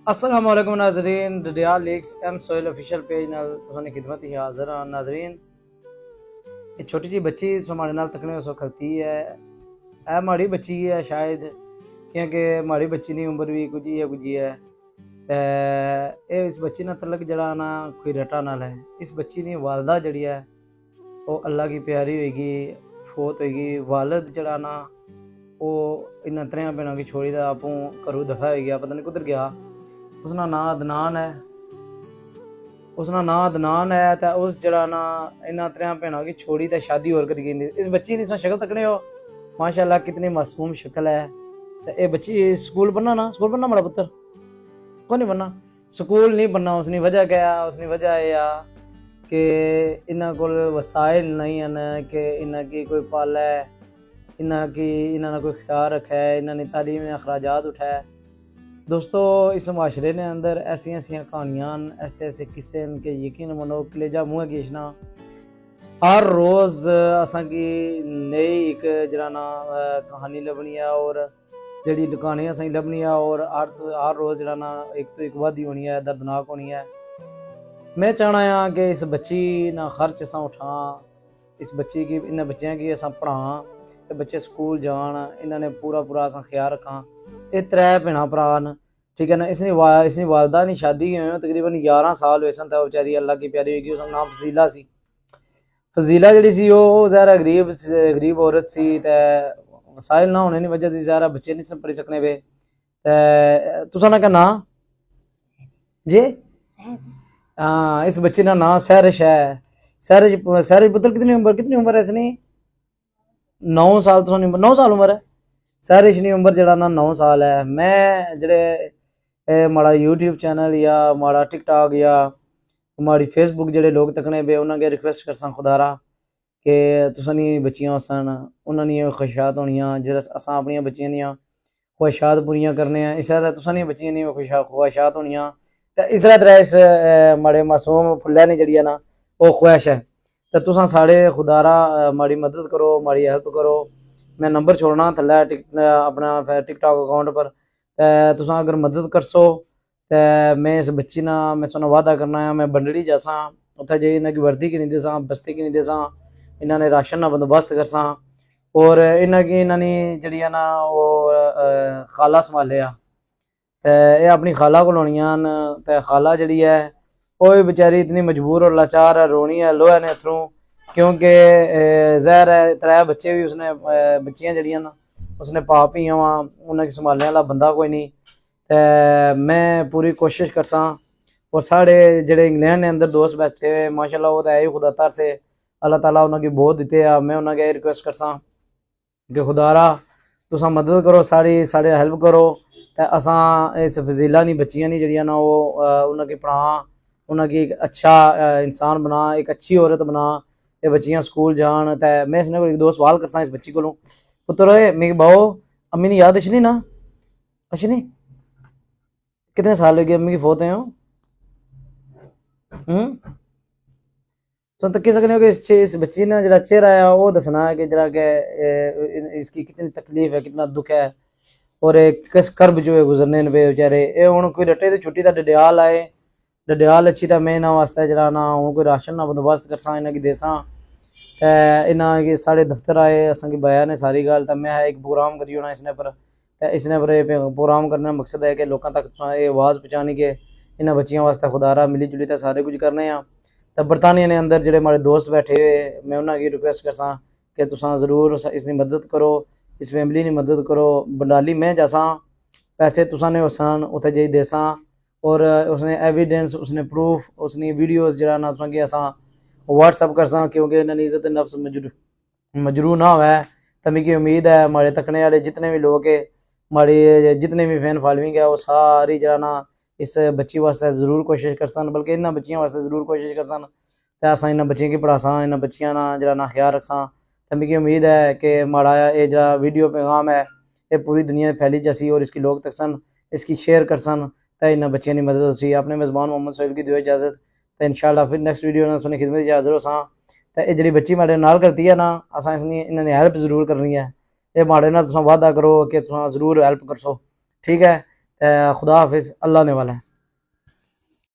अस्सलाम वालेकुम नाजरीन, Dadyal leaks M Sohail official page नाल तुहानी खिदमत ही हाज़िर हां। नाजरीन, ये छोटी जी बच्ची हमारे नाल तकने उस खलती है। ए माड़ी बच्ची है शायद, क्योंकि माड़ी बच्ची की उम्र भी कुछ है ते इस बच्ची ना तलक जड़ा ना कोई रटा नाल है। इस बच्ची की वालदा जड़ी है वो अल्लाह की प्यारी होगी, फोत होगी। वालद जड़ा ना वो इन्ना त्रेहां भैनों की छोड़ी दा आपूं घरों दफा हो गया, पता नहीं कुधर गया। उसका नाम अदनान है। उसका नाम अदनान है तो उस जड़ा ना इन्ना त्रेहां भैनों की छोड़ी ते शादी और करी गई। इस बच्ची की शक्ल तकने हो, माशाल्लाह कितनी मासूम शक्ल है। तो ये बच्ची स्कूल पढ़ना ना, स्कूल पढ़ना मेरा पुत्र को नहीं बनना, स्कूल नहीं बनना। उसकी वजह क्या है? उसकी वजह यह आ कि इन्हों को वसाइल नहीं हैं कि इन्हें की कोई पाले, इन्हें की इन्होंने कोई ख्याल रखा है, इन्होंने तालीम में अखराजात उठाए। दोस्तों, इस माशरे ने अंदर ऐसी कहानियां, ऐसे ऐसे किस्से के यकीन मनो कलेजा मुँह खींचना। हर रोज़ असांकी नई एक जरा ना कहानी लभनी है और जी दुकानें असें लभनी है और हर रोज़ जरा ना एक तो एक वादी होनी है, दर्दनाक होनी है। मैं चाहना है कि इस बच्ची ना खर्च असा उठा, इस बच्ची की इन बच्चों की असा पढ़ा, ते बच्चे स्कूल जान, इन्होंने पूरा पूरा असा ख्याल रखा। ये त्रै भैन भरा न, ठीक है ना। इसकी वालदा की शादी हुई तकरीबन 11 साल हुए सन। तो बेचारी अल्लाह की प्यारी होगी। उसका नाम फजीला सी। फजीला जी सी ज़ाहिर गरीब औरत सी। ते वसाइल ना होने की वजह से ज़ाहिर बच्चे नहीं पढ़ी सकने पे। तुसा ना क्या ना जी? हाँ, इस बच्चे का नाम सहरिश है। सहरिश पुत्र कितनी उम्र है इसकी? 9 साल। तो 9 साल उम्र है सहरिश की उम्र जरा ना 9 साल है। मैं जड़े माड़ा यूट्यूब चैनल या माड़ा टिकटॉक या माड़ी फेसबुक जड़े लोग तकने पे उन्होंने रिक्वेस्ट कर खुदारा कि तुसां बच्चियां सन, उन्होंने ख्वाहिशात होनियां जिस असां अपनी बच्चियां दियां ख्वाहिशात पूरियां करने हैं, इस तरह तुसां बच्चियां दी ख्वाहिशात होनियां। तो इस तरह इस माड़े मासूम फुल्लै ने जड़ी है ना वो ख्वाहिश है। तो तुसां साढ़े खुदारा माड़ी मदद करो, माड़ी हेल्प करो। मैं नंबर छोड़ना थल्लै अपना टिकटॉक अकाउंट पर। तुसां अगर मदद करसो तो मैं इस बच्ची ना मैं तुहानू वादा करना है मैं बंडड़ी जासा, उत्थे जाइए इन्हें वर्दी की नहीं देसा, बस्ती की नहीं देसा, इन्होंने राशन का बंदोबस्त करसा। और इन्हें इन्होंने जड़ी है ना वो खाला संभाले आ। ते ये अपनी खाला को लोनियां न। ते खाला जड़ी है वो भी बेचारी इतनी मजबूर और लाचार है, रोनी है लोहे ने अथरू, क्योंकि जहर है। त्रै बच्चे भी उसने बच्चियां जड़ियां न उसने पाप ही वहाँ, उन्हें संभालने वाला बंदा कोई नहीं। ते मैं पूरी कोशिश करसा। और साढ़े जेडे इंग्लैंड ने अंदर दोस्त बैठे हुए माशाल्लाह वो तो है ही खुदा तार से, अल्लाह ताला उन्होंने बहुत दिते आ। मैं उन्होंने रिक्वेस्ट करसा कि खुदारा तुसा मदद करो, साढ़े हेल्प करो। तो असां इस फजीला नी बच्चियां नी जड़ियां ना वो उन्होंने पढ़ा, उन्होंने एक अच्छा इंसान बना, एक अच्छी औरत बना। ये बच्चियां स्कूल जान। तो मैं इसने को एक दो सवाल करसा इस बच्ची को, पुत्र मिगी बाओ अम्मी ने याद अच्छी ना? अच्छी नहीं? कितने साल लगे अम्मी की फोत है? तो तक सकने हो कि इस बच्ची ने जरा चेहरा है वो दसना है कि जरा के इसकी कितनी तकलीफ है, कितना दुख है और किस कर्ब जो है गुजरने पे बेचारे। ये हूँ कोई रटे तो छुट्टी का डडियाल आए, डडियाल अच्छी तो मैं इन्होंने वास्ते जरा ना हूँ कोई राशन ना बंदोबस्त करसा, इन्हें की देसा। इन्हें की साढ़े दफ्तर आए असें बया ने सारी गल। तो मैं एक प्रोग्राम करी होना इसने पर। इसने पर प्रोग्राम करने का मकसद है कि लोगों तक ये आवाज़ पहुँचानी कि इन्होंने बच्चियों वास्ते खुदारा मिली जुली तो सारे कुछ करने। तो बरतानिया ने अंदर जोड़े हमारे दोस्त बैठे हुए, मैं उन्होंने रिक्वेस्ट करसा कि तुसा ज़रूर इसकी मदद करो, इस फैमिली की मदद करो। बंडाली मैं जैसा पैसे तुसा ने उसान उत्थे जाई देसा। और उसने एविडेंस, उसने प्रूफ, उसने वीडियोज़ जरा ना तुसा कि असा व्हाट्सअप करसा, क्योंकि इन्होंने इज्जत नफ्स मजरू ना हुआ। तो मुझे उम्मीद है हमारे तकने वाले जितने भी लोग है, हमारी जितने भी फैन फॉलोइंग है वो सारी जरा ना इस बच्ची वास्ते जरूर कोशिश करसन, बल्कि इन्होंने बच्चियों वास्ते जरूर कोशिश करसन। तो अस इन्होंने बच्चियों की पढ़ासा, इन्होंने बच्चियां ना जरा ना ख्याल रखसा। तो मुझे उम्मीद है कि माड़ा ये जरा वीडियो पैगाम है ये पूरी दुनिया में फैली जैसी और इसकी लोग तकसन, इसकी शेयर करसन। तो इन्होंने बच्चियों की मदद होती। अपने मेज़बान मोहम्मद सोहेल की दियो इजाज़त। तो इंशाअल्लाह फिर नेक्स्ट वीडियो ने सुनी खिदमत हाजिर होसा। तो ये जी बच्ची माड़े नाल करती है ना, असा इन्होंने हेल्प जरूर करनी है। ये माड़े ना तुम वादा करो कि तुम जरूर हेल्प करसो, ठीक है। खुदा हाफिज़, अल्लाह ने वाला है।